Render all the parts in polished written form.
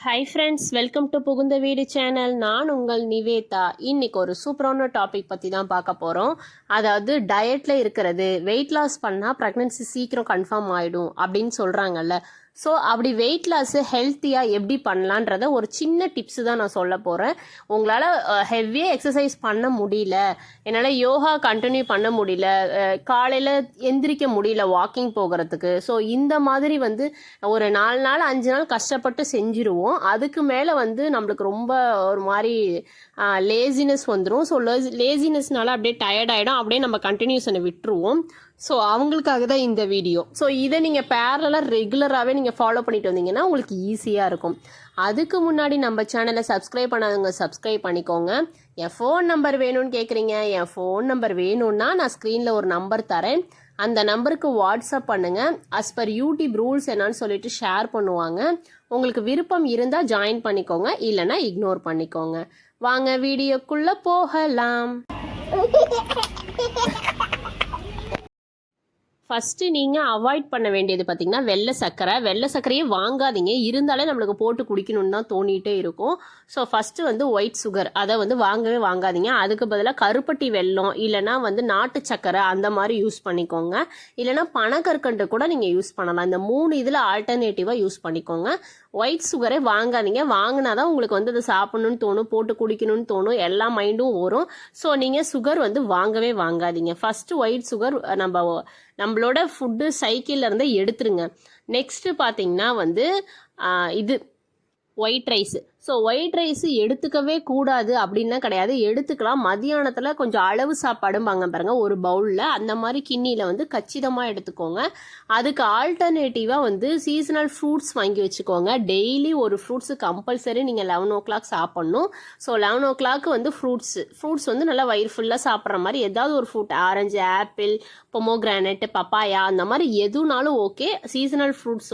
Hi friends, welcome to புகுந்த வீடு channel. நான் உங்கள் நிவேதா. இன்னைக்கு ஒரு சூப்பரான டாபிக் பற்றி தான் பார்க்க போகிறோம். அதாவது டயட்டில் இருக்கிறது, வெயிட் லாஸ் பண்ணால் ப்ரெக்னன்சி சீக்கிரம் கன்ஃபார்ம் ஆகிடும் அப்படின்னு சொல்கிறாங்கல்ல. ஸோ அப்படி வெயிட் லாஸு ஹெல்த்தியாக எப்படி பண்ணலான்றத ஒரு சின்ன டிப்ஸு தான் நான் சொல்ல போகிறேன். உங்களால் ஹெவியாக எக்ஸசைஸ் பண்ண முடியல, என்னால் யோகா கண்டினியூ பண்ண முடியல, காலையில் எந்திரிக்க முடியல வாக்கிங் போகிறதுக்கு. ஸோ இந்த மாதிரி ஒரு 4 நாள் 5 நாள் கஷ்டப்பட்டு செஞ்சுருவோம். அதுக்கு மேலே நம்மளுக்கு ரொம்ப ஒரு மாதிரி லேசினஸ் வந்துடும். ஸோ லேசினஸ்னால அப்படியே டயர்ட் ஆகிடும், அப்படியே நம்ம கண்டினியூஸனை விட்டுருவோம். ஸோ அவங்களுக்காக தான் இந்த வீடியோ. ஸோ இதை நீங்கள் பேரலாக ரெகுலராகவே நீங்கள் ஃபாலோ பண்ணிட்டு வந்தீங்கன்னா உங்களுக்கு ஈஸியாக இருக்கும். அதுக்கு முன்னாடி நம்ம சேனலை சப்ஸ்கிரைப் பண்ணாதவங்க சப்ஸ்கிரைப் பண்ணிக்கோங்க. என் ஃபோன் நம்பர் வேணும்னு கேட்குறீங்க. என் ஃபோன் நம்பர் வேணும்னா நான் ஸ்க்ரீனில் ஒரு நம்பர் தரேன். அந்த நம்பருக்கு வாட்ஸ்அப் பண்ணுங்கள். அஸ் பர் யூடியூப் ரூல்ஸ் என்னன்னு சொல்லிட்டு ஷேர் பண்ணுவாங்க. உங்களுக்கு விருப்பம் இருந்தால் ஜாயின் பண்ணிக்கோங்க, இல்லைன்னா இக்னோர் பண்ணிக்கோங்க. வாங்க வீடியோக்குள்ளே போகலாம். ஃபஸ்ட்டு நீங்கள் அவாய்ட் பண்ண வேண்டியது பார்த்தீங்கன்னா வெள்ளை சர்க்கரையே வாங்காதீங்க. இருந்தாலே நம்மளுக்கு போட்டு குடிக்கணும்னு தான் தோணிகிட்டே இருக்கும். ஸோ ஃபஸ்ட்டு ஒயிட் சுகர் அதை வாங்கவே வாங்காதீங்க. அதுக்கு பதிலாக கருப்பட்டி வெல்லம் இல்லைனா நாட்டு சர்க்கரை அந்த மாதிரி யூஸ் பண்ணிக்கோங்க. இல்லைனா பனக்கற்கண்டு கூட நீங்கள் யூஸ் பண்ணலாம். இந்த 3 இதில் ஆல்டர்னேட்டிவாக யூஸ் பண்ணிக்கோங்க. ஒயிட் சுகரே வாங்காதீங்க. வாங்கினா தான் உங்களுக்கு அதை சாப்பிடணும்னு தோணும், போட்டு குடிக்கணும்னு தோணும், எல்லா மைண்டும் வரும். ஸோ நீங்கள் சுகர் வாங்கவே வாங்காதீங்க. ஃபஸ்ட்டு ஒயிட் சுகர் நம்மளோட ஃபுட்டு சைக்கிளில் இருந்து எடுத்துருங்க. நெக்ஸ்ட்டு பார்த்தீங்கன்னா இது white rice. So white rice எடுத்துக்கவே கூடாது அப்படின்லாம் கிடையாது, எடுத்துக்கலாம். மதியானத்தில் கொஞ்சம் அளவு சாப்பாடும்பாங்க பாருங்கள், ஒரு பவுலில் அந்த மாதிரி கிண்ணியில் கச்சிதமாக எடுத்துக்கோங்க. அதுக்கு ஆல்டர்னேட்டிவாக சீசனல் ஃப்ரூட்ஸ் வாங்கி வச்சுக்கோங்க. டெய்லி ஒரு ஃப்ரூட்ஸு கம்பல்சரி நீங்கள் 11 o'clock சாப்பிட்ணும். ஸோ 11 o'clock ஃப்ரூட்ஸ் நல்லா வயிறு ஃபுல்லாக சாப்பிட்ற மாதிரி ஏதாவது ஒரு fruit, orange, apple, pomegranate, papaya, அந்த மாதிரி எதுனாலும் ஓகே. சீசனல் ஃப்ரூட்ஸ்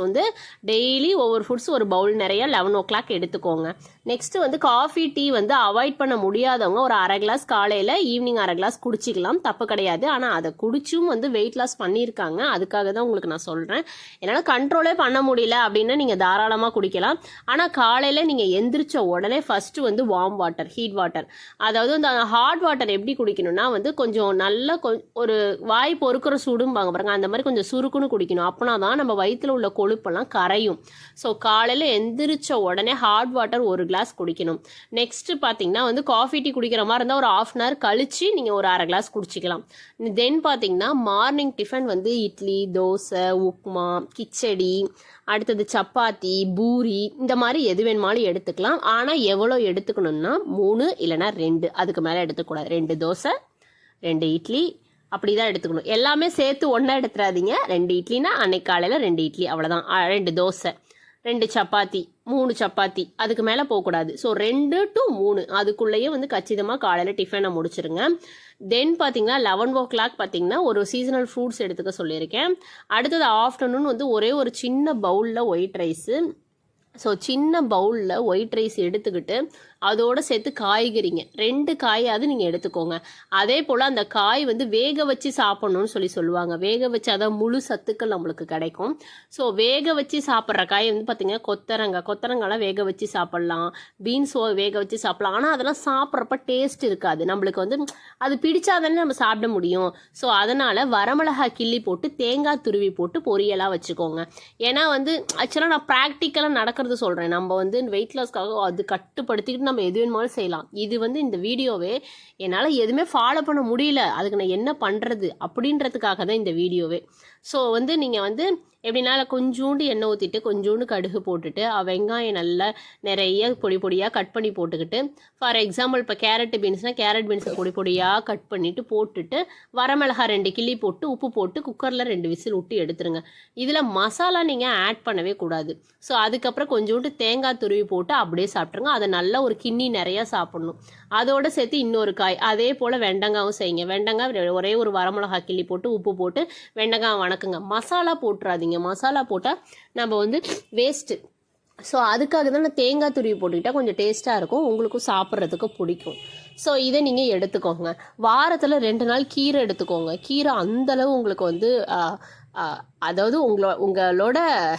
டெய்லி ஒவ்வொரு ஃப்ரூட்ஸ் ஒரு பவுல் நிறைய 11 o'clock எடுத்துக்கோங்க. நெக்ஸ்ட்டு காஃபி டீ அவாய்ட் பண்ண முடியாதவங்க ஒரு அரை கிளாஸ் காலையில், ஈவினிங் அரை கிளாஸ் குடிச்சிக்கலாம், தப்பு கிடையாது. ஆனால் அதை குடிச்சும் வெயிட் லாஸ் பண்ணியிருக்காங்க. அதுக்காக தான் உங்களுக்கு நான் சொல்கிறேன். என்னால் கண்ட்ரோலே பண்ண முடியல அப்படின்னா நீங்கள் தாராளமாக குடிக்கலாம். ஆனால் காலையில் நீங்கள் எந்திரிச்ச உடனே first warm water, heat water, அதாவது அந்த ஹாட் வாட்டர் எப்படி குடிக்கணும்னா கொஞ்சம் நல்ல ஒரு வாய் பொறுக்கிற சூடும்பாங்க பாருங்க, அந்த மாதிரி கொஞ்சம் சுருக்குன்னு குடிக்கணும். அப்போனா தான் நம்ம வயிற்றில் உள்ள கொழுப்பெல்லாம் கரையும். ஸோ காலையில் எந்திரிச்ச உடனே ஹாட் வாட்டர் ஒரு கிளாஸ் குடிக்கணும். நெக்ஸ்ட் பார்த்தீங்கன்னா காஃபி டீ குடிக்கிற மாதிரி இருந்தால் ஒரு 1/2 hour கழிச்சு நீங்கள் ஒரு அரை கிளாஸ் குடிச்சிக்கலாம். தென் பார்த்தீங்கன்னா மார்னிங் டிஃபன் இட்லி, தோசை, உப்புமா, கிச்சடி, அடுத்தது சப்பாத்தி, பூரி, இந்த மாதிரி எது வேணுமாலும் எடுத்துக்கலாம். ஆனால் எவ்வளோ எடுத்துக்கணும்னா 3 இல்லைனா 2, அதுக்கு மேலே எடுத்துக்கூடாது. 2 தோசை, 2 இட்லி, அப்படி தான் எடுத்துக்கணும். எல்லாமே சேர்த்து ஒன்றா எடுத்துடாதீங்க. 2 இட்லினா அன்னைக்கு காலையில் 2 இட்லி, அவ்வளோதான். 2 தோசை, 2 சப்பாத்தி, 3 சப்பாத்தி, அதுக்கு மேலே போகக்கூடாது. ஸோ 2 to 3 அதுக்குள்ளேயே கச்சிதமாக காலையில் டிஃபனை முடிச்சிருங்க. தென் பார்த்தீங்கன்னா 11 o'clock பார்த்தீங்கன்னா ஒரு சீசனல் ஃப்ரூட்ஸ் எடுத்துக்க சொல்லியிருக்கேன். அடுத்தது ஆஃப்டர்நூன் ஒரே ஒரு சின்ன பவுலில் ஒயிட் ரைஸு. ஸோ சின்ன பவுலில் ஒயிட் ரைஸ் எடுத்துக்கிட்டு அதோடு சேர்த்து காய்கறிங்க 2 காயாவது நீங்கள் எடுத்துக்கோங்க. அதே போல் அந்த காய் வேக வச்சு சாப்பிட்ணுன்னு சொல்லுவாங்க. வேக வச்சு அதான் முழு சத்துக்கள் நம்மளுக்கு கிடைக்கும். ஸோ வேக வச்சு சாப்பிட்ற காய் பார்த்தீங்கன்னா கொத்தரங்காய்லாம் வேக வச்சு சாப்பிட்லாம், பீன்ஸ் வேக வச்சு சாப்பிட்லாம். ஆனால் அதெல்லாம் சாப்பிட்றப்ப டேஸ்ட் இருக்காது. நம்மளுக்கு அது பிடிச்சாதானே நம்ம சாப்பிட முடியும். ஸோ அதனால் வரமிளகாய் கிள்ளி போட்டு தேங்காய் துருவி போட்டு பொரியலாக வச்சுக்கோங்க. ஏன்னா ஆக்சுவலாக நான் ப்ராக்டிக்கலாக நடக்கிறது சொல்கிறேன். நம்ம வெயிட் லாஸ்க்காக அது கட்டுப்படுத்திக்கிட்டு நம்ம எது வேணுமாலும் செய்யலாம். இது இந்த வீடியோவே என்னால் எதுவுமே ஃபாலோ பண்ண முடியல, அதுக்கு நான் என்ன பண்ணுறது அப்படின்றதுக்காக தான் இந்த வீடியோவே. ஸோ நீங்கள் எப்படின்னா கொஞ்சோண்டு எண்ணெய் ஊற்றிட்டு கொஞ்சோண்டு கடுகு போட்டுட்டு வெங்காயம் நல்லா நிறைய பொடி பொடியாக கட் பண்ணி போட்டுக்கிட்டு, ஃபார் எக்ஸாம்பிள் இப்போ கேரட் பீன்ஸை பொடி பொடியாக கட் பண்ணிவிட்டு போட்டுட்டு வரமிளகாய் 2 கிள்ளி போட்டு உப்பு போட்டு குக்கரில் 2 விசில் விட்டு எடுத்துருங்க. இதில் மசாலா நீங்கள் ஆட் பண்ணவே கூடாது. ஸோ அதுக்கப்புறம் கொஞ்சோண்டு தேங்காய் துருவி போட்டு அப்படியே சாப்பிட்ருங்க. அதை நல்லா ஒரு கிண்ணி நிறையா சாப்பிட்ணும். அதோடு சேர்த்து இன்னொரு காய், அதே போல் வெண்டங்காயும் செய்யுங்க. வெண்டங்காய் ஒரே ஒரு வரமிளகாய் கிள்ளி போட்டு உப்பு போட்டு வெண்டங்காய் வணக்குங்க. மசாலா போட்டுறாதீங்க. மசாலா போட்டால் நம்ம வேஸ்ட்டு. ஸோ அதுக்காக தான் நான் தேங்காய் துருவி போட்டுக்கிட்டால் கொஞ்சம் டேஸ்ட்டாக இருக்கும், உங்களுக்கும் சாப்பிட்றதுக்கு பிடிக்கும். ஸோ இதை நீங்கள் எடுத்துக்கோங்க. வாரத்தில் 2 நாள் கீரை எடுத்துக்கோங்க. கீரை அந்தளவு உங்களுக்கு அதாவது உங்களோட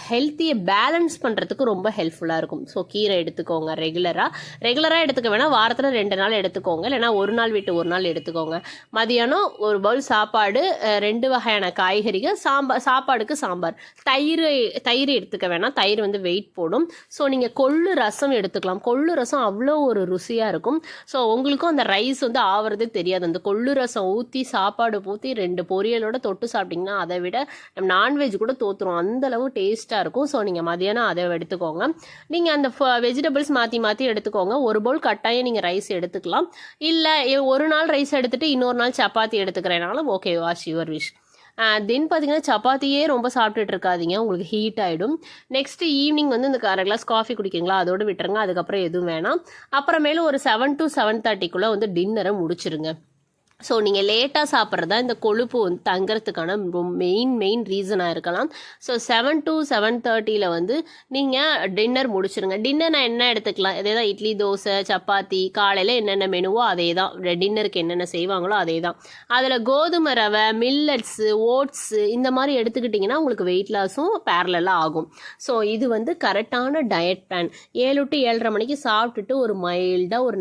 ஹெல்த்தியை பேலன்ஸ் பண்ணுறதுக்கு ரொம்ப ஹெல்ப்ஃபுல்லாக இருக்கும். ஸோ கீரை எடுத்துக்கோங்க ரெகுலராக எடுத்துக்க வேணால் வாரத்தில் 2 நாள் எடுத்துக்கோங்க, இல்லைனா ஒரு நாள் விட்டு ஒரு நாள் எடுத்துக்கோங்க. மதியானம் ஒரு பவுல் சாப்பாடு, 2 வகையான காய்கறிகள், சாப்பாடுக்கு சாம்பார். தயிர் எடுத்துக்க வேணாம், தயிர் வந்து வெயிட் போடும். ஸோ நீங்கள் கொள்ளு ரசம் எடுத்துக்கலாம். கொள்ளு ரசம் அவ்வளோ ஒரு ருசியாக இருக்கும். ஸோ உங்களுக்கும் அந்த ரைஸ் வந்து ஆவறதே தெரியாது. அந்த கொள்ளு ரசம் ஊற்றி சாப்பாடு ஊற்றி 2 பொரியலோட தொட்டு சாப்பிட்டிங்கன்னா அதை விட நம்ம நான்வெஜ் கூட தோற்றுரும், அந்தளவு டேஸ்ட்டாக இருக்கும். ஸோ நீங்கள் மதியானம் அதை எடுத்துக்கோங்க. நீங்கள் அந்த வெஜிடபிள்ஸ் மாற்றி எடுத்துக்கோங்க. ஒரு பவுல் கட்டாயம் நீங்கள் ரைஸ் எடுத்துக்கலாம். இல்லை ஒரு நாள் ரைஸ் எடுத்துகிட்டு இன்னொரு நாள் சப்பாத்தி எடுத்துக்கிறேனாலும் okay, watch your wish. Then பார்த்தீங்கன்னா சப்பாத்தியே ரொம்ப சாப்பிட்டுட்டு இருக்காதீங்க, உங்களுக்கு ஹீட் ஆகிடும். நெக்ஸ்ட்டு ஈவினிங் வந்து இந்த 1/2 கிளாஸ் காஃபி குடிக்கிங்களா, அதோடு விட்டுருங்க. அதுக்கப்புறம் எதுவும் வேணாம். அப்புறமேலும் ஒரு 7 to 7:30 வந்து டின்னரை முடிச்சிருங்க. ஸோ நீங்கள் லேட்டாக சாப்பிட்றதா இந்த கொழுப்பு வந்து தங்கிறதுக்கான மெயின் ரீசனாக இருக்கலாம். ஸோ 7 to 7:30 வந்து நீங்கள் டின்னர் முடிச்சிருங்க. டின்னர் நான் என்ன எடுத்துக்கலாம், அதே தான் இட்லி, தோசை, சப்பாத்தி, காலையில் என்னென்ன மெனுவோ அதே தான், டின்னருக்கு என்னென்ன செய்வாங்களோ அதே தான். அதில் கோதுமை ரவை, மில்லட்ஸு, ஓட்ஸு இந்த மாதிரி எடுத்துக்கிட்டிங்கன்னா உங்களுக்கு வெயிட் லாஸும் பேரலாக ஆகும். ஸோ இது வந்து கரெக்டான டயட் பிளான். 7 to 7:30 மணிக்கு சாப்பிட்டுட்டு ஒரு மைல்டாக ஒரு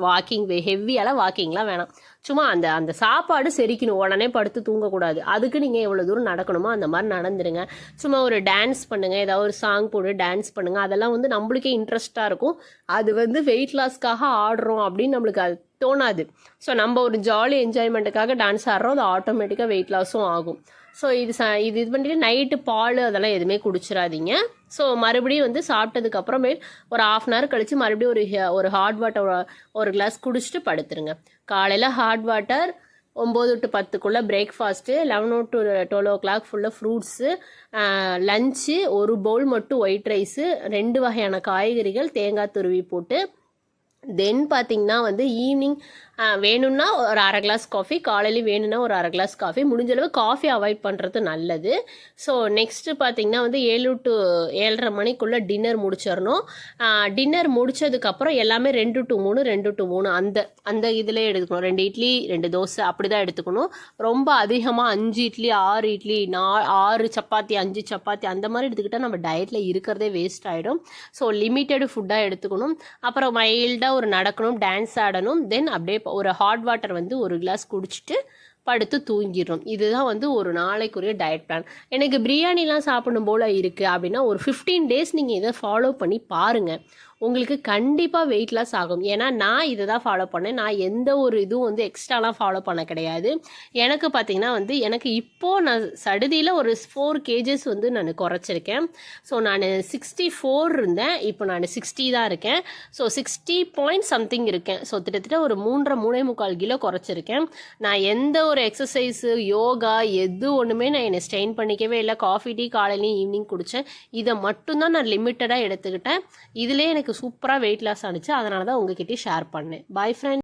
வாக்கிங், ஹெவியாலாம் வாக்கிங்லாம் வேணாம், சும்மா அந்த சாப்பாடு செரிக்கணும், உடனே படுத்து தூங்கக்கூடாது. அதுக்கு நீங்கள் எவ்வளோ தூரம் நடக்கணுமோ அந்த மாதிரி நடந்துருங்க. சும்மா ஒரு டான்ஸ் பண்ணுங்கள், ஏதாவது ஒரு சாங் போட்டு டான்ஸ் பண்ணுங்கள். அதெல்லாம் வந்து நம்மளுக்கே இன்ட்ரெஸ்ட்டாக இருக்கும். அது வந்து வெயிட் லாஸ்க்காக ஆடுறோம் அப்படின்னு நம்மளுக்கு அது தோணாது. ஸோ நம்ம ஒரு ஜாலி என்ஜாய்மெண்ட்டுக்காக டான்ஸ் ஆடுறோம், அது ஆட்டோமேட்டிக்காக வெயிட் லாஸும் ஆகும். ஸோ இது பண்ணிட்டு நைட்டு பால் அதெல்லாம் எதுவுமே குடிச்சிடாதீங்க. ஸோ மறுபடியும் வந்து சாப்பிட்டதுக்கப்புறமே ஒரு 1/2 hour கழித்து மறுபடியும் ஒரு ஹாட் வாட்டர் ஒரு கிளாஸ் குடிச்சிட்டு படுத்துருங்க. காலையில் hot water, 9 to 10 breakfast, 11 to 12 ஃபுல்லாக ஃப்ரூட்ஸு, லஞ்சு, ஒரு பவுல் மட்டும் ஒயிட் ரைஸு, 2 வகையான காய்கறிகள், தேங்காய் துருவி போட்டு, தென் பார்த்தீங்கன்னா வந்து ஈவினிங் வேணும்னா ஒரு 1/2 கிளாஸ் காஃபி, காலையில் வேணும்னா ஒரு 1/2 கிளாஸ் காஃபி. முடிஞ்சளவு காஃபி அவாய்ட் பண்ணுறது நல்லது. ஸோ நெக்ஸ்ட்டு பார்த்தீங்கன்னா வந்து 7 to 7:30 மணிக்குள்ளே டின்னர் முடிச்சிடணும். டின்னர் முடித்ததுக்கப்புறம் எல்லாமே 2 to 3 அந்த இதில் எடுத்துக்கணும். 2 இட்லி 2 தோசை அப்படி தான் எடுத்துக்கணும். ரொம்ப அதிகமாக 5 இட்லி 6 இட்லி 6 சப்பாத்தி 5 சப்பாத்தி அந்த மாதிரி எடுத்துக்கிட்டால் நம்ம டயட்டில் இருக்கிறதே வேஸ்ட் ஆகிடும். ஸோ லிமிட்டடு ஃபுட்டாக எடுத்துக்கணும். அப்புறம் மைல்டாக ஒரு நடக்கணும், டான்ஸ் ஆடணும். தென் அப்படியே ஒரு ஹாட் வாட்டர் வந்து ஒரு கிளாஸ் குடிச்சிட்டு படுத்து தூங்கிடும். இதுதான் வந்து ஒரு நாளைக்குரிய டயட் பிளான். எனக்கு பிரியாணிலாம் சாப்பிடணும் போல் இருக்குது அப்படின்னா ஒரு 15 days நீங்கள் இதை ஃபாலோ பண்ணி பாருங்கள், உங்களுக்கு கண்டிப்பாக வெயிட் லாஸ் ஆகும். ஏன்னா நான் இதை தான் ஃபாலோ பண்ணேன். நான் எந்த ஒரு இதுவும் வந்து எக்ஸ்ட்ராலாம் ஃபாலோ பண்ண கிடையாது. எனக்கு பார்த்திங்கன்னா வந்து எனக்கு இப்போது நான் சடுதியில் ஒரு 4 kgs வந்து நான் குறைச்சிருக்கேன். ஸோ நான் 64 இருந்தேன், இப்போ நான் 60 தான் இருக்கேன். ஸோ 60 point something இருக்கேன். ஸோ கிட்டத்தட்ட ஒரு 3.25 கிலோ குறைச்சிருக்கேன். நான் எந்த ஒரு எக்ஸசைஸு, யோகா எது ஒன்றுமே நான் என்னை ஸ்ட்ரெயின் பண்ணிக்கவே இல்லை. காஃபி டீ காலையிலையும் ஈவினிங் குடித்தேன். இதை மட்டும்தான் நான் லிமிட்டடாக எடுத்துக்கிட்டேன். இதிலே எனக்கு சூப்பராக வெயிட் லாஸ் ஆனிச்சு. அதனால தான் உங்ககிட்ட ஷேர் பண்ணேன். பாய் ஃப்ரெண்ட்.